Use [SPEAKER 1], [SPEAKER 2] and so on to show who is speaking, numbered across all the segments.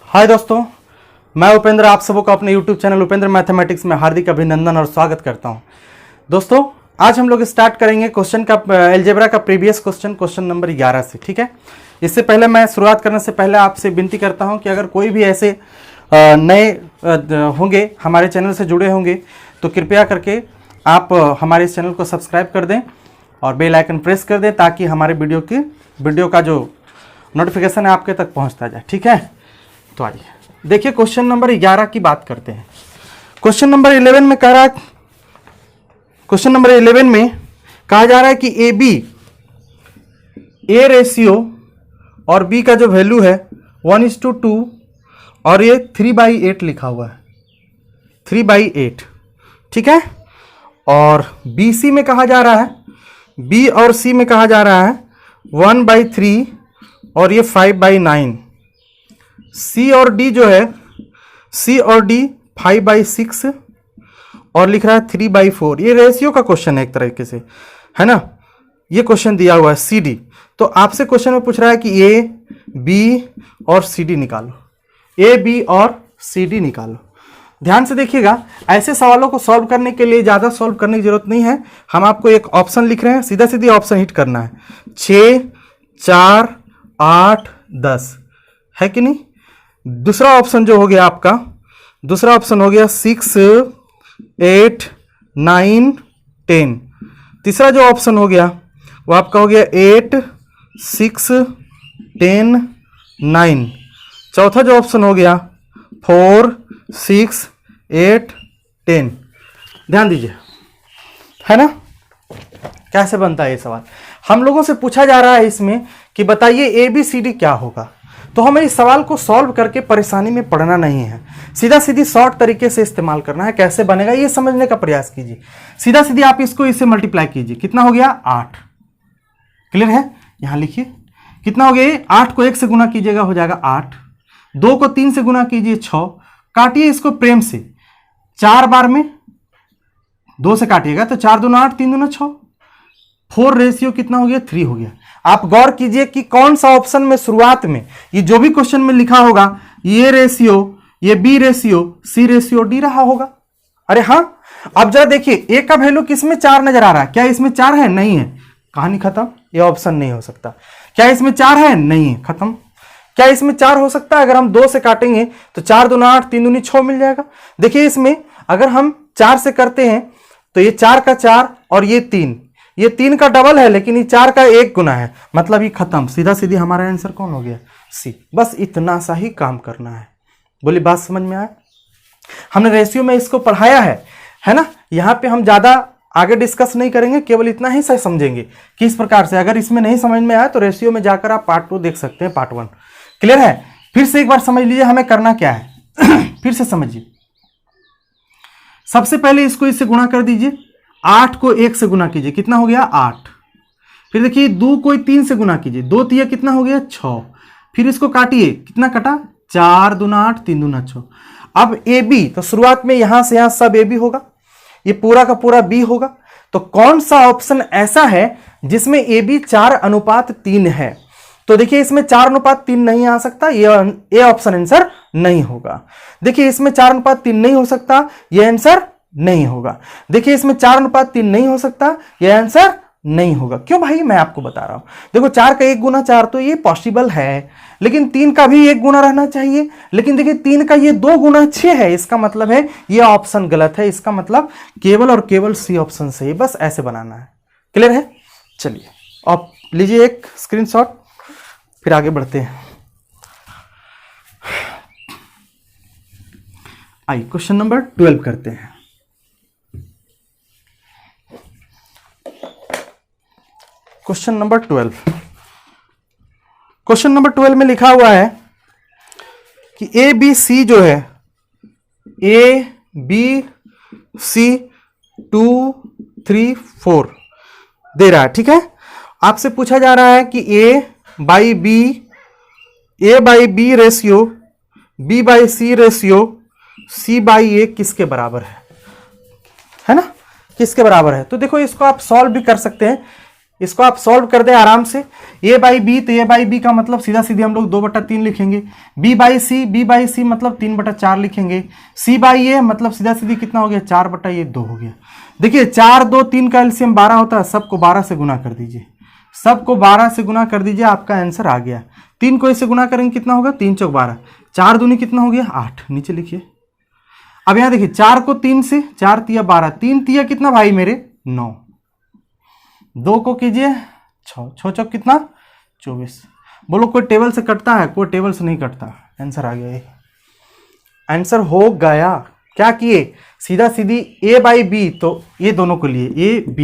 [SPEAKER 1] हाय दोस्तों, मैं उपेंद्र आप सबों को अपने YouTube चैनल उपेंद्र मैथमेटिक्स में हार्दिक अभिनंदन और स्वागत करता हूं। दोस्तों आज हम लोग स्टार्ट करेंगे क्वेश्चन का अलजेब्रा का प्रीवियस क्वेश्चन नंबर 11 से। ठीक है, इससे पहले मैं शुरुआत करने से पहले आपसे विनती करता हूं कि अगर कोई भी ऐसे नए होंगे हमारे चैनल से जुड़े होंगे तो कृपया करके आप हमारे इस चैनल को सब्सक्राइब कर दें और बेल आइकन प्रेस कर दें ताकि हमारे वीडियो का जो नोटिफिकेशन है आपके तक पहुंचता जाए। ठीक है, तो आइए देखिए क्वेश्चन नंबर 11 की बात करते हैं। क्वेश्चन नंबर 11 में कह रहा है, क्वेश्चन नंबर 11 में कहा जा रहा है कि ए रेशियो और बी का जो वैल्यू है 1:2 और ये 3/8 लिखा हुआ है, 3/8। ठीक है, और बी सी में कहा जा रहा है, बी और सी में कहा जा रहा है 1/3 और ये 5/9। सी और डी जो है, सी और डी 5/6 और लिख रहा है 3/4। ये रेशियो का क्वेश्चन है एक तरीके से, है ना। ये क्वेश्चन दिया हुआ है सी डी। तो आपसे क्वेश्चन में पूछ रहा है कि ए बी और सी डी निकालो, ए बी और सी डी निकालो। ध्यान से देखिएगा, ऐसे सवालों को सॉल्व करने के लिए ज़्यादा सॉल्व करने की जरूरत नहीं है। हम आपको एक ऑप्शन लिख रहे हैं, सीधा सीधी ऑप्शन हिट करना है। 6, 4, 8, 10 है कि नहीं। दूसरा ऑप्शन जो हो गया आपका, दूसरा ऑप्शन हो गया 6, 8, 9, 10। तीसरा जो ऑप्शन हो गया वो आपका हो गया 8, 6, 10, 9। चौथा जो ऑप्शन हो गया 4, 6, 8, 10। ध्यान दीजिए, है ना। कैसे बनता है ये सवाल, हम लोगों से पूछा जा रहा है इसमें कि बताइए ABCD क्या होगा। तो हमें इस सवाल को सॉल्व करके परेशानी में पड़ना नहीं है, सीधा सीधी शॉर्ट तरीके से इस्तेमाल करना है। कैसे बनेगा ये समझने का प्रयास कीजिए। सीधा सीधी आप इससे मल्टीप्लाई कीजिए। कितना हो गया 8। क्लियर है, यहां लिखिए कितना हो गया। 8 को 1 से गुना कीजिएगा हो जाएगा 8, 2 को 3 से गुना कीजिए 6। काटिए इसको प्रेम से, 4 बार में 2 से काटिएगा तो 4 दूना 8, 3 दूना 6। 4 रेशियो कितना हो गया 3 हो गया। आप गौर कीजिए कि कौन सा ऑप्शन में शुरुआत में ये जो भी क्वेश्चन में लिखा होगा ये रेशियो, ये बी रेशियो, सी रेशियो डी रहा होगा। अरे हाँ, अब जरा देखिए ए का वैल्यू किसमें 4 नजर आ रहा है। क्या इसमें 4 है? नहीं है, कहानी खत्म। ये ऑप्शन नहीं हो सकता। क्या इसमें 4 है? नहीं है, खत्म। क्या इसमें 4 हो सकता है? अगर हम 2 से काटेंगे तो 4 दूना 8, 3 दूनी 6 मिल जाएगा। देखिए इसमें अगर हम 4 से करते हैं तो ये 4 का 4 और ये 3, ये 3 का डबल है लेकिन ये 4 का 1 गुना है, मतलब ये खत्म। सीधा सीधी हमारा आंसर कौन हो गया? सी। बस इतना सा ही काम करना है। बोली बात समझ में आया? हमने रेशियो में इसको पढ़ाया है ना। यहां पे हम ज्यादा आगे डिस्कस नहीं करेंगे, केवल इतना ही सही समझेंगे कि इस प्रकार से। अगर इसमें नहीं समझ में आया तो रेशियो में जाकर आप पार्ट 2 देख सकते हैं, पार्ट 1। क्लियर है? फिर से एक बार समझ लीजिए हमें करना क्या है। फिर से समझिए। सबसे पहले इसको इससे गुणा कर दीजिए। 8 को 1 से गुना कीजिए, कितना हो गया 8। फिर देखिए 2 को 3 से गुना कीजिए, 2 तिया कितना हो गया 6। फिर इसको काटिए, कितना कटा 4 दूना 8, 3 दूना 6। अब ए बी, तो शुरुआत में यहां से यहां सब ए बी होगा, ये पूरा का पूरा बी होगा। तो कौन सा ऑप्शन ऐसा है जिसमें ए बी 4:3 है? तो देखिए इसमें 4:3 नहीं आ सकता, ये ऑप्शन आंसर नहीं होगा। देखिए इसमें 4:3 नहीं हो सकता, ये आंसर नहीं होगा। देखिए इसमें 4:3 नहीं हो सकता, यह आंसर नहीं होगा। क्यों भाई? मैं आपको बता रहा हूं। देखो 4 का 1 गुना 4 तो ये पॉसिबल है, लेकिन 3 का भी 1 गुना रहना चाहिए। लेकिन देखिए 3 का ये 2 गुना 6 है, इसका मतलब है ये ऑप्शन गलत है। इसका मतलब केवल और केवल सी ऑप्शन सही। बस ऐसे बनाना है। क्लियर है? चलिए आप लीजिए एक स्क्रीनशॉट, फिर आगे बढ़ते हैं। आइए क्वेश्चन नंबर 12 करते हैं। क्वेश्चन नंबर 12, क्वेश्चन नंबर 12 में लिखा हुआ है कि ए बी सी जो है, ए बी सी 2, 3, 4 दे रहा है। ठीक है, आपसे पूछा जा रहा है कि A by B ratio, B by C ratio, C by A किसके बराबर है ना, किसके बराबर है। तो देखो इसको आप सॉल्व भी कर सकते हैं। इसको आप सॉल्व कर दे आराम से। a बाई बी, तो a बाई बी का मतलब सीधा सीधी हम लोग 2/3 लिखेंगे। b बाई सी मतलब 3/4 लिखेंगे। c बाई ए मतलब सीधा सीधी कितना हो गया, 4/2 हो गया। देखिए 4, 2, 3 का एलसीएम 12 होता है, सबको 12 से गुना कर दीजिए, सबको 12 से गुना कर दीजिए, आपका आंसर आ गया। 3 को इससे गुना करेंगे कितना होगा, 3 चौक 12, 4 दूनी कितना हो गया 8, नीचे लिखिए। अब यहां देखिए 4 को 3 से, 4 तिया 12, 3 तिया कितना भाई मेरे 9, 2 को कीजिए 6, 6 चौक कितना 24। बोलो कोई टेबल से कटता है, कोई टेबल से नहीं कटता। आंसर आ गया, आंसर हो गया। क्या किए, सीधा सीधी a बाई बी, तो ये दोनों को लिए a b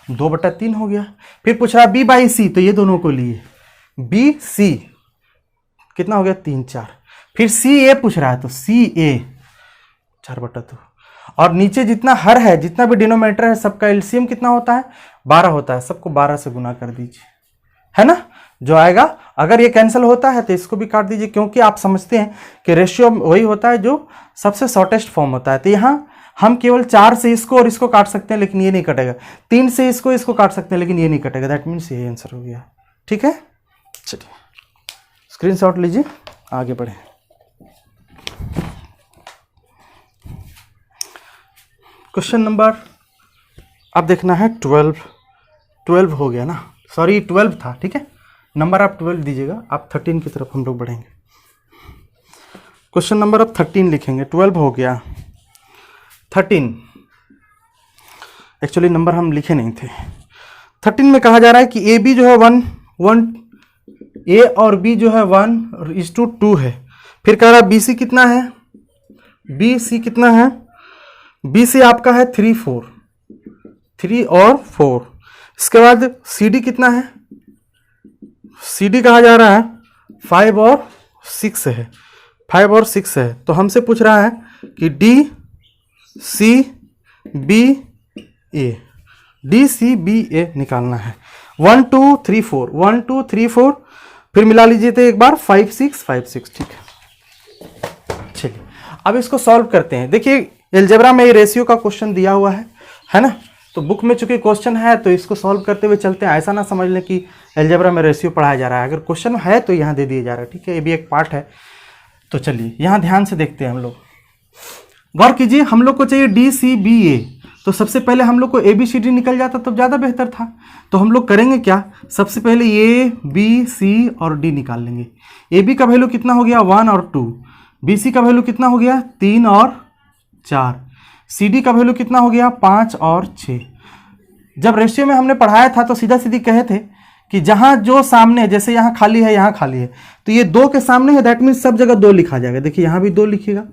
[SPEAKER 1] 2/3 हो गया। फिर पूछ रहा b बाई सी, तो ये दोनों को लिए b c कितना हो गया 3, 4। फिर c a पूछ रहा है, तो c a 4/2। और नीचे जितना हर है, जितना भी डिनोमिनेटर है, सबका एलसीएम कितना होता है 12 होता है, सबको 12 से गुना कर दीजिए, है ना, जो आएगा। अगर ये कैंसिल होता है तो इसको भी काट दीजिए, क्योंकि आप समझते हैं कि रेशियो वही होता है जो सबसे शॉर्टेस्ट फॉर्म होता है। तो यहाँ हम केवल 4 से इसको और इसको काट सकते हैं, लेकिन ये नहीं कटेगा। 3 से इसको काट सकते हैं, लेकिन ये नहीं कटेगा। दैट मीन्स ये आंसर हो गया। ठीक है, चलिए स्क्रीनशॉट लीजिए, आगे बढ़े। क्वेश्चन नंबर अब देखना है 12 हो गया ना, सॉरी 12 था, ठीक है, नंबर आप 12 दीजिएगा, आप 13 की तरफ हम लोग बढ़ेंगे। क्वेश्चन नंबर अब 13 लिखेंगे, 12 हो गया 13, एक्चुअली नंबर हम लिखे नहीं थे। 13 में कहा जा रहा है कि ए बी जो है 1 ए और बी जो है 1:2 है। फिर कह रहा है बी सी कितना है, बी सी कितना है, बी सी आपका है 3 और 4। इसके बाद सी डी कितना है, सी डी कहा जा रहा है 5 और 6 है, 5 और 6 है। तो हमसे पूछ रहा है कि डी सी बी ए निकालना है। 1 2 3 4 1 2 3 4, फिर मिला लीजिए तो एक बार 5 6, ठीक है। चलिए अब इसको सॉल्व करते हैं। देखिए एलजेब्रा में ये रेशियो का क्वेश्चन दिया हुआ है ना, तो बुक में चूंकि क्वेश्चन है तो इसको सॉल्व करते हुए चलते हैं। ऐसा ना समझ लें कि एलजेब्रा में रेशियो पढ़ाया जा रहा है, अगर क्वेश्चन है तो यहाँ दे दिया जा रहा है, ठीक है, ये भी एक पार्ट है। तो चलिए यहाँ ध्यान से देखते हैं, हम लोग गौर कीजिए। हम लोग को चाहिए डी सी बी ए, तो सबसे पहले हम लोग को ए बी सी डी निकल जाता तो ज़्यादा बेहतर था। तो हम लोग करेंगे क्या, सबसे पहले ए बी सी और डी निकाल लेंगे। ए बी का वैल्यू कितना हो गया 1 और 2, बी सी का वैल्यू कितना हो गया 3 और 4, सी डी का वैल्यू कितना हो गया 5 और 6। जब रेशियो में हमने पढ़ाया था तो सीधा सीधी कहे थे कि जहां जो सामने, जैसे यहाँ खाली है यहाँ खाली है, तो ये 2 के सामने है, दैट मीन्स सब जगह 2 लिखा जाएगा। देखिए यहाँ भी 2 लिखिएगा,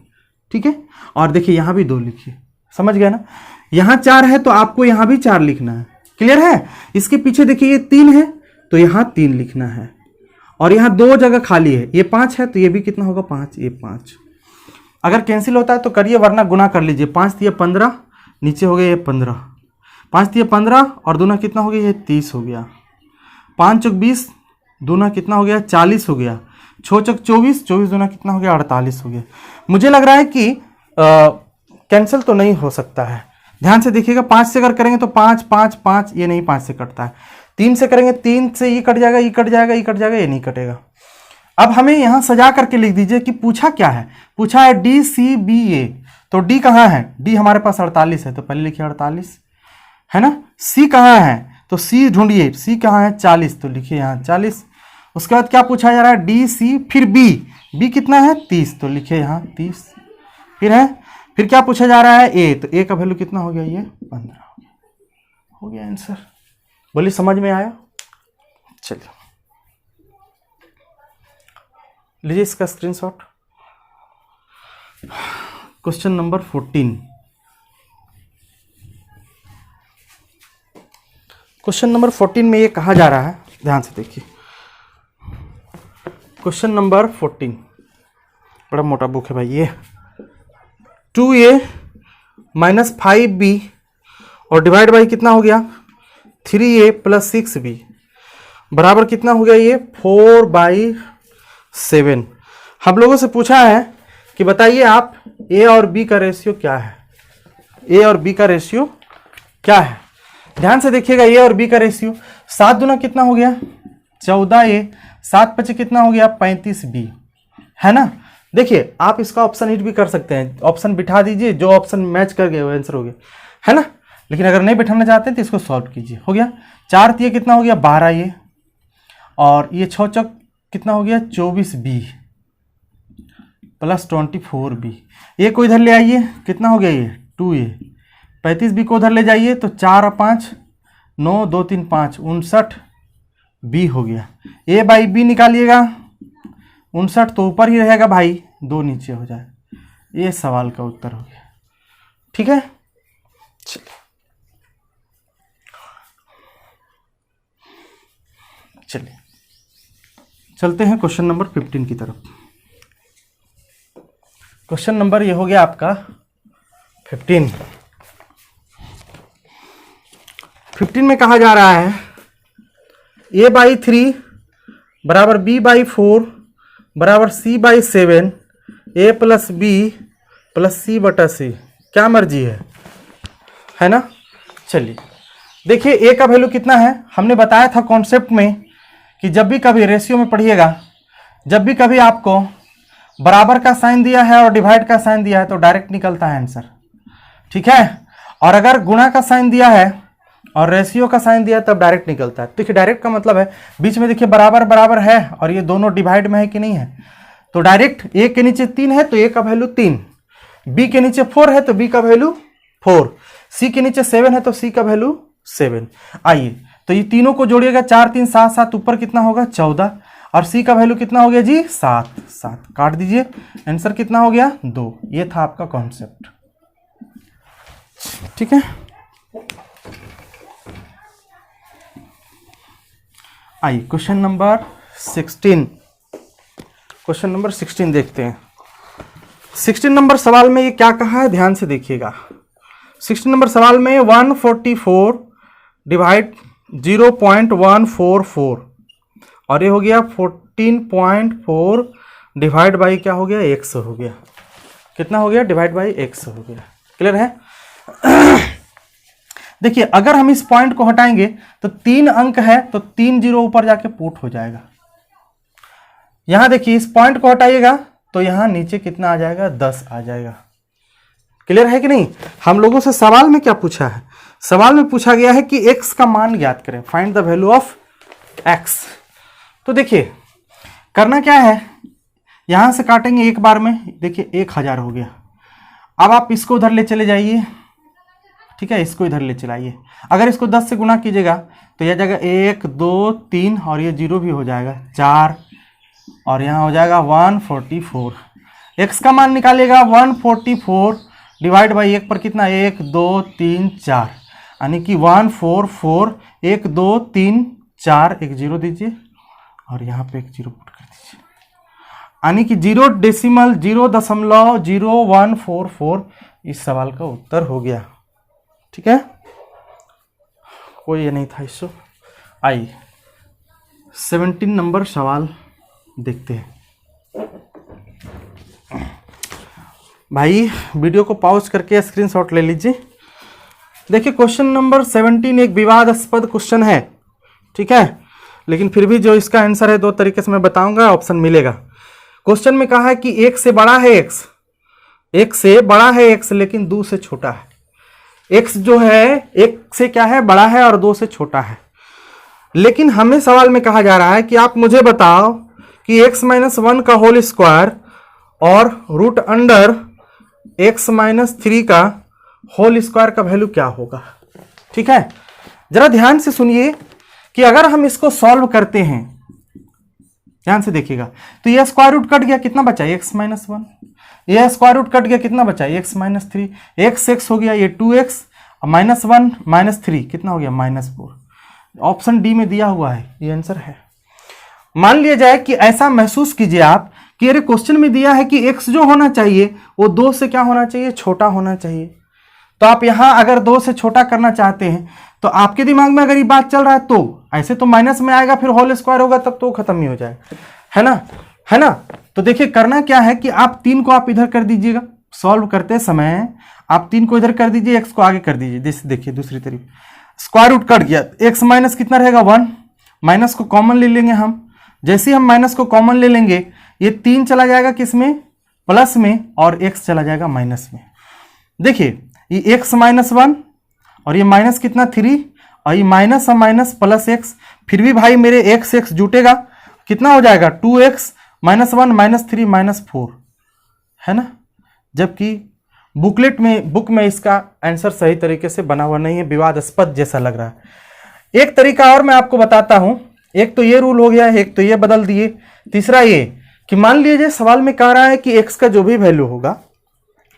[SPEAKER 1] ठीक है, और देखिए यहाँ भी 2 लिखिए, समझ गए ना। यहाँ 4 है तो आपको यहाँ भी 4 लिखना है, क्लियर है। इसके पीछे देखिए ये 3 है तो यहाँ 3 लिखना है, और यहाँ 2 जगह खाली है, ये 5 है तो ये भी कितना होगा 5, ये 5। अगर कैंसिल होता है तो करिए, वरना गुना कर लीजिए। 5 तिया 15, नीचे हो गया ये 15, 5 तिया 15 और दूना कितना हो गया ये 30 हो गया। 5 चौक 20, दूना कितना हो गया 40 हो गया। 6 चौक 24, 24 दूना कितना हो गया 48 हो गया। मुझे लग रहा है कि कैंसिल तो नहीं हो सकता है, ध्यान से देखिएगा। 5 से अगर करेंगे तो 5 5 5, ये नहीं 5 से कटता है। 3 से करेंगे 3 से ये कट जाएगा, ये कट जाएगा, ये कट जाएगा, ये नहीं कटेगा। अब हमें यहाँ सजा करके लिख दीजिए कि पूछा क्या है, पूछा है डी सी बी ए, तो डी कहाँ है, डी हमारे पास 48 है तो पहले लिखिए 48, है ना। सी कहाँ है, तो सी ढूंढिए, सी कहाँ है 40, तो लिखिए यहाँ 40। उसके बाद क्या पूछा जा रहा है डी सी, फिर बी, बी कितना है 30, तो लिखिए यहाँ 30। फिर है, फिर क्या पूछा जा रहा है ए, तो ए का वैल्यू कितना हो गया ये 15 हो गया आंसर। बोलिए समझ में आया। चलिए लीजिए इसका screenshot. Question number 14, question number 14 में ये कहा जा रहा है, ध्यान से देखिए। क्वेश्चन नंबर 14 बड़ा मोटा बुक है भाई ये। 2a माइनस 5b और डिवाइड बाई कितना हो गया 3a प्लस 6b बराबर कितना हो गया ये 4/7। हम लोगों से पूछा है कि बताइए आप a और b का रेशियो क्या है, a और b का रेशियो क्या है। ध्यान से देखिएगा ए और बी का रेशियो 7 दूना कितना हो गया 14A, 7 पचे कितना हो गया 35B, है ना। देखिए आप इसका ऑप्शन हिट भी कर सकते हैं, ऑप्शन बिठा दीजिए, जो ऑप्शन मैच कर गए वो आंसर हो गया, है ना। लेकिन अगर नहीं बिठाना चाहते हैं तो इसको सॉल्व कीजिए। हो गया 4 तिये कितना हो गया 12A, और ये 6 चौक कितना हो गया 24B प्लस 24B। ये को इधर ले आइए, कितना हो गया ये 2A, 35B को उधर ले जाइए तो 4 और 5 9, 2 3 5 59B हो गया। A बाई बी निकालिएगा, 59 तो ऊपर ही रहेगा भाई, 2 नीचे हो जाए। ये सवाल का उत्तर हो गया। ठीक है, चलिए चलते हैं क्वेश्चन नंबर 15 की तरफ। क्वेश्चन नंबर ये हो गया आपका 15। 15 में कहा जा रहा है A/3 बराबर B/4 बराबर C/7 A plus B plus C/C। क्या मर्जी है ना। चलिए देखिए A का वैल्यू कितना है, हमने बताया था कॉन्सेप्ट में कि जब भी कभी रेशियो में पढ़िएगा, जब भी कभी आपको बराबर का साइन दिया है और डिवाइड का साइन दिया है तो डायरेक्ट निकलता है आंसर, ठीक है। और अगर गुणा का साइन दिया है और रेशियो का साइन दिया है तब डायरेक्ट निकलता है। देखिए डायरेक्ट का मतलब है बीच में देखिए बराबर बराबर है और ये दोनों डिवाइड में है कि नहीं है, तो डायरेक्ट ए के नीचे 3 है तो ए का वैल्यू 3, बी के नीचे 4 है तो बी का वैल्यू 4, सी के नीचे 7 है तो सी का वैल्यू 7। आइए तो ये तीनों को जोड़िएगा, 4 3 7 7, ऊपर कितना होगा 14, और सी का वैल्यू कितना हो गया जी 7 7, काट दीजिए, आंसर कितना हो गया 2। ये था आपका कॉन्सेप्ट, ठीक है। आइए क्वेश्चन नंबर 16, क्वेश्चन नंबर 16 देखते हैं। 16 नंबर सवाल में ये क्या कहा है, ध्यान से देखिएगा। 16 नंबर सवाल में 144 डिवाइड 0.144 और ये हो गया 14.4 डिवाइड बाई क्या हो गया x हो गया, कितना हो गया डिवाइड बाई x हो गया। क्लियर है। देखिए अगर हम इस पॉइंट को हटाएंगे तो 3 अंक है तो 3 जीरो ऊपर जाके पुट हो जाएगा। यहां देखिए इस पॉइंट को हटाइएगा तो यहां नीचे कितना आ जाएगा 10 आ जाएगा। क्लियर है कि नहीं। हम लोगों से सवाल में क्या पूछा है, सवाल में पूछा गया है कि x का मान ज्ञात करें, find the value of x। तो देखिए करना क्या है, यहां से काटेंगे एक बार में, देखिए 1000 हो गया। अब आप इसको उधर ले चले जाइए, ठीक है, इसको इधर ले चलाइए। अगर इसको 10 से गुना कीजिएगा तो यह जाएगा 1 2 3 और ये 0 भी हो जाएगा 4 और यहाँ हो जाएगा 144। x का मान निकालिएगा 144 डिवाइड बाई 1 पर कितना 1 2 3 4, यानी कि 144 1 2 3 4, एक 0 दीजिए और यहाँ पे एक 0 पुट कर दीजिए, यानी कि 0.0144 इस सवाल का उत्तर हो गया। ठीक है, कोई ये नहीं था इशू। आइए 17 नंबर सवाल देखते हैं। भाई वीडियो को पॉज करके स्क्रीनशॉट ले लीजिए। देखिए क्वेश्चन नंबर 17 एक विवादास्पद क्वेश्चन है, ठीक है, लेकिन फिर भी जो इसका आंसर है 2 तरीके से मैं बताऊंगा, ऑप्शन मिलेगा। क्वेश्चन में कहा है कि 1 से बड़ा है x, 1 से बड़ा है x लेकिन 2 से छोटा है। x जो है 1 से क्या है बड़ा है और 2 से छोटा है, लेकिन हमें सवाल में कहा जा रहा है कि आप मुझे बताओ कि x माइनस 1 का होल स्क्वायर और रूट अंडर x माइनस 3 का होल स्क्वायर का वैल्यू क्या होगा। ठीक है, जरा ध्यान से सुनिए कि अगर हम इसको सॉल्व करते हैं, ध्यान से देखिएगा, तो यह स्क्वायर रूट कट गया, कितना बचा x माइनस 1, यह स्क्वायर रूट कट गया, कितना बचा x माइनस 3, x हो गया ये 2x, माइनस 1 माइनस 3 कितना हो गया -4। ऑप्शन डी में दिया हुआ है, ये आंसर है। मान लिया जाए कि ऐसा महसूस कीजिए आप कि अरे क्वेश्चन में दिया है कि x जो होना चाहिए वो 2 से क्या होना चाहिए, छोटा होना चाहिए। तो आप यहां अगर 2 से छोटा करना चाहते हैं तो आपके दिमाग में अगर ये बात चल रहा है तो ऐसे तो माइनस में आएगा, फिर होल स्क्वायर होगा तब तो खत्म ही हो जाएगा, है ना, है ना। तो देखिए करना क्या है कि आप 3 को आप इधर कर दीजिएगा, सॉल्व करते समय आप 3 को इधर कर दीजिए, x को आगे कर दीजिए। देखिए दूसरी तरफ स्क्वायर रूट कट गया, x माइनस कितना रहेगा 1, माइनस को कॉमन ले लेंगे हम। जैसे ही हम माइनस को कॉमन ले लेंगे ये 3 चला जाएगा किस में, प्लस में, और x चला जाएगा माइनस में। देखिए ये x माइनस 1 और ये माइनस कितना 3, और ये माइनस और माइनस प्लस x, फिर भी भाई मेरे x जुटेगा, कितना हो जाएगा 2x माइनस 1 माइनस 3 माइनस 4, है ना। जबकि बुक में इसका आंसर सही तरीके से बना हुआ नहीं है, विवादास्पद जैसा लग रहा है। एक तरीका और मैं आपको बताता हूं, एक तो ये रूल हो गया, एक तो ये बदल दिए, तीसरा ये कि मान लीजिए सवाल में कह रहा है कि x का जो भी वैल्यू होगा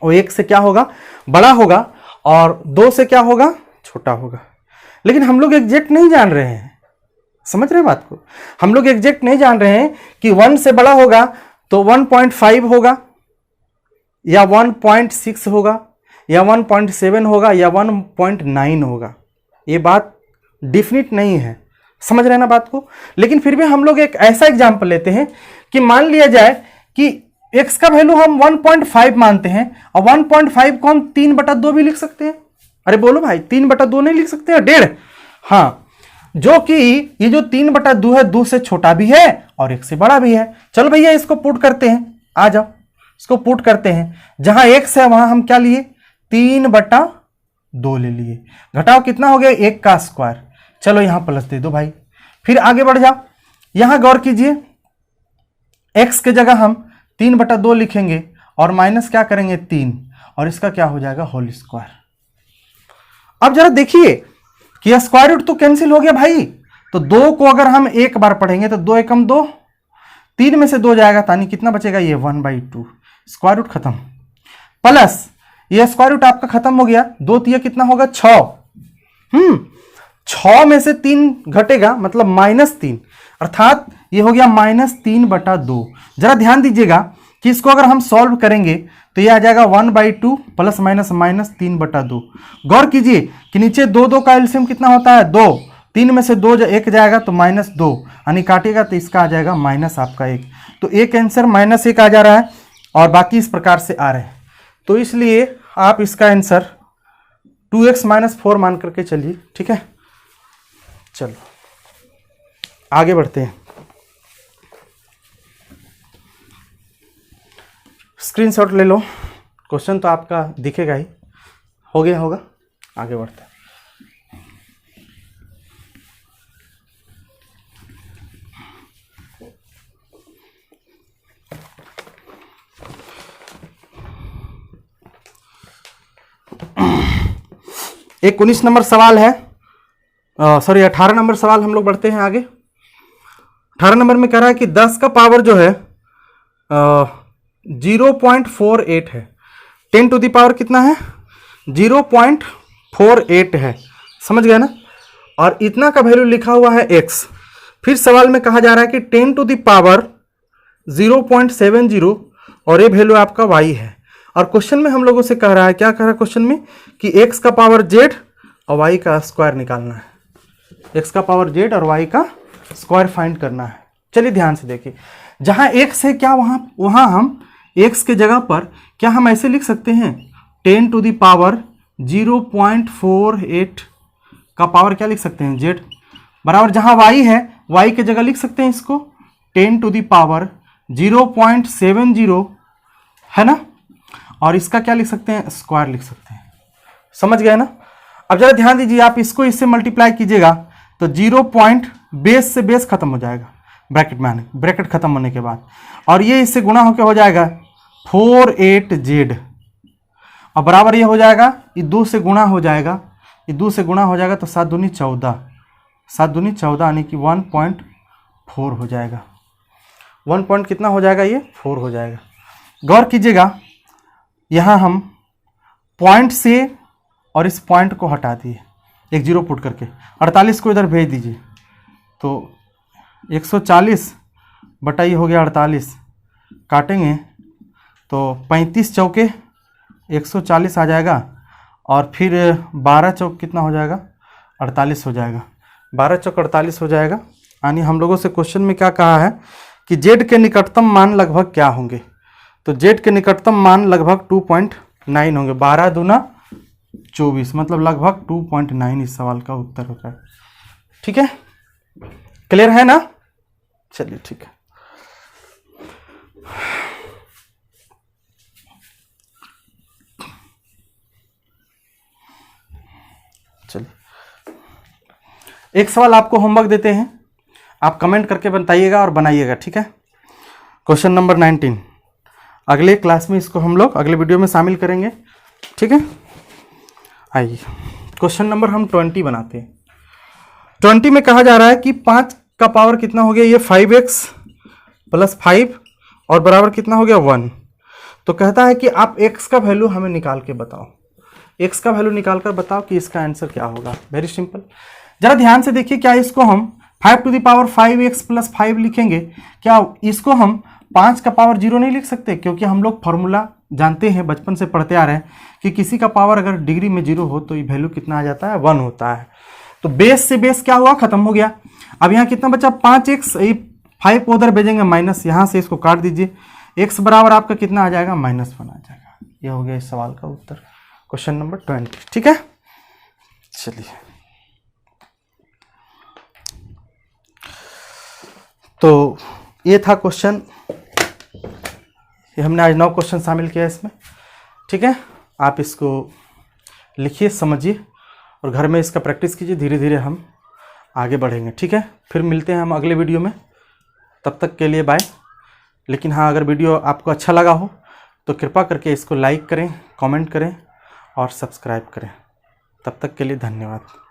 [SPEAKER 1] वो 1 से क्या होगा, बड़ा होगा, और 2 से क्या होगा, छोटा होगा। लेकिन हम लोग एग्जैक्ट नहीं जान रहे हैं, समझ रहे हैं बात को, हम लोग एग्जैक्ट नहीं जान रहे हैं कि 1 से बड़ा होगा तो 1.5 होगा या 1.6 होगा या 1.7 होगा या 1.9 होगा। ये बात डिफिनिट नहीं है, समझ रहे हैं ना बात को। लेकिन फिर भी हम लोग एक ऐसा एग्जाम्पल लेते हैं कि मान लिया जाए कि x का वैल्यू हम 1.5 मानते हैं, और 1.5 को हम 3/2 भी लिख सकते हैं। अरे बोलो भाई, 3/2 नहीं लिख सकते हैं, 1.5। हाँ, जो कि ये जो 3/2 है 2 से छोटा भी है और 1 से बड़ा भी है। चलो भैया इसको पुट करते हैं, आ जाओ इसको पुट करते हैं। जहां x है वहां हम क्या लिए, 3/2 ले लिए। घटाओ कितना हो गया, 1 का स्क्वायर। चलो यहां प्लस दे दो भाई, फिर आगे बढ़ जाओ। यहां गौर कीजिए, x के जगह हम 3/2 लिखेंगे और माइनस क्या करेंगे 3, और इसका क्या हो जाएगा होल स्क्वायर। अब जरा देखिए कि स्क्वायर रूट तो कैंसिल हो गया भाई, तो 2 को अगर हम एक बार पढ़ेंगे तो 2 एकम 2, 3 में से 2 जाएगा, तानी कितना बचेगा, ये 1/2, स्क्वायर रूट खत्म। प्लस ये स्क्वायर रूट आपका खत्म हो गया, 2 तिया कितना होगा 6, 6 में से 3 घटेगा मतलब -3, अर्थात ये हो गया -3/2। जरा ध्यान दीजिएगा कि इसको अगर हम सॉल्व करेंगे तो ये आ जाएगा 1/2 प्लस माइनस -3/2। गौर कीजिए कि नीचे 2 का एलसीएम कितना होता है 2, 3 में से 2 1 जाएगा तो -2, यानी काटेगा तो इसका आ जाएगा माइनस आपका 1। तो एक आंसर -1 आ जा रहा है और बाकी इस प्रकार से आ रहे हैं। तो इसलिए आप इसका आंसर 2x - 4 मान करके चलिए, ठीक है। चलो आगे बढ़ते हैं। स्क्रीनशॉट ले लो, क्वेश्चन तो आपका दिखेगा ही, हो गया होगा। आगे बढ़ते हैं। एक 19 नंबर सवाल है, सॉरी 18 नंबर सवाल हम लोग बढ़ते हैं आगे। 18 नंबर में कह रहा है कि 10 का पावर जो है 0.48 है, 10 टू द पावर कितना है 0.48 है, समझ गए ना। और इतना का वैल्यू लिखा हुआ है x। फिर सवाल में कहा जा रहा है कि 10 टू द पावर 0.70 और ये वैल्यू आपका y है। और क्वेश्चन में हम लोगों से कह रहा है, क्या कह रहा है क्वेश्चन में कि x का पावर z और y का स्क्वायर निकालना है, x का पावर z और y का स्क्वायर फाइंड करना है। चलिए ध्यान से देखिए, जहां x है क्या वहां हम x के जगह पर क्या हम ऐसे लिख सकते हैं 10 टू द पावर 0.48 का पावर क्या लिख सकते हैं z बराबर, जहां y है y के जगह लिख सकते हैं इसको 10 टू द पावर 0.70, है ना, और इसका क्या लिख सकते हैं स्क्वायर लिख सकते हैं, समझ गए ना। अब जरा ध्यान दीजिए, आप इसको इससे मल्टीप्लाई कीजिएगा तो 0 पॉइंट बेस से बेस खत्म हो जाएगा, ब्रैकेट में आने, ब्रैकेट खत्म होने के बाद, और ये इससे गुणा होकर हो जाएगा 48z, और बराबर ये हो जाएगा, ये 2 से गुणा हो जाएगा, ये 2 से गुणा हो जाएगा तो 7 दूनी 14, 7 दूनी 14 यानी कि 1.4 हो जाएगा। 1 पॉइंट कितना हो जाएगा, ये 4 हो जाएगा। गौर कीजिएगा, यहाँ हम पॉइंट से और इस पॉइंट को हटा दिए, एक जीरो पुट करके 48 को इधर भेज दीजिए, तो 140 बटा ये हो गया 48, काटेंगे तो 35 चौके 140 आ जाएगा, और फिर 12 चौक कितना हो जाएगा 48 हो जाएगा, 12 चौक 48 हो जाएगा। यानी हम लोगों से क्वेश्चन में क्या कहा है कि z के निकटतम मान लगभग क्या होंगे, तो z के निकटतम मान लगभग 2.9 होंगे, 12 दूना 24, मतलब लगभग 2.9 इस सवाल का उत्तर होता है। ठीक है, क्लियर है ना? चलिए ठीक है। चलिए, एक सवाल आपको होमवर्क देते हैं, आप कमेंट करके बताइएगा और बनाइएगा। ठीक है, क्वेश्चन नंबर 19, अगले क्लास में इसको हम लोग अगले वीडियो में शामिल करेंगे। ठीक है, आइए क्वेश्चन नंबर हम 20 बनाते हैं। 20 में कहा जा रहा है कि 5 का पावर कितना हो गया, ये 5x + 5 और बराबर कितना हो गया 1। तो कहता है कि आप x का वैल्यू हमें निकाल के बताओ, x का वैल्यू निकाल कर बताओ कि इसका आंसर क्या होगा। वेरी सिंपल, जरा ध्यान से देखिए, क्या इसको हम 5 + 5 लिखेंगे, क्या इसको हम 5 का पावर 0 नहीं लिख सकते? क्योंकि हम लोग फॉर्मूला जानते हैं, बचपन से पढ़ते आ रहे हैं कि किसी का पावर अगर डिग्री में 0 हो तो ये वैल्यू कितना आ जाता है, 1 होता है। तो बेस से बेस क्या हुआ, खत्म हो गया। अब यहाँ कितना बचा, 5x, 5 को उधर भेजेंगे माइनस, यहाँ से इसको काट दीजिए, x बराबर आपका कितना आ जाएगा, -1 आ जाएगा। ये हो गया इस सवाल का उत्तर, क्वेश्चन नंबर 20। ठीक है, चलिए, तो ये था क्वेश्चन, ये हमने आज 9 क्वेश्चन शामिल किया इसमें। ठीक है, आप इसको लिखिए, समझिए और घर में इसका प्रैक्टिस कीजिए, धीरे धीरे हम आगे बढ़ेंगे। ठीक है, फिर मिलते हैं हम अगले वीडियो में, तब तक के लिए बाय। लेकिन हाँ, अगर वीडियो आपको अच्छा लगा हो तो कृपया करके इसको लाइक करें, कमेंट करें और सब्सक्राइब करें। तब तक के लिए धन्यवाद।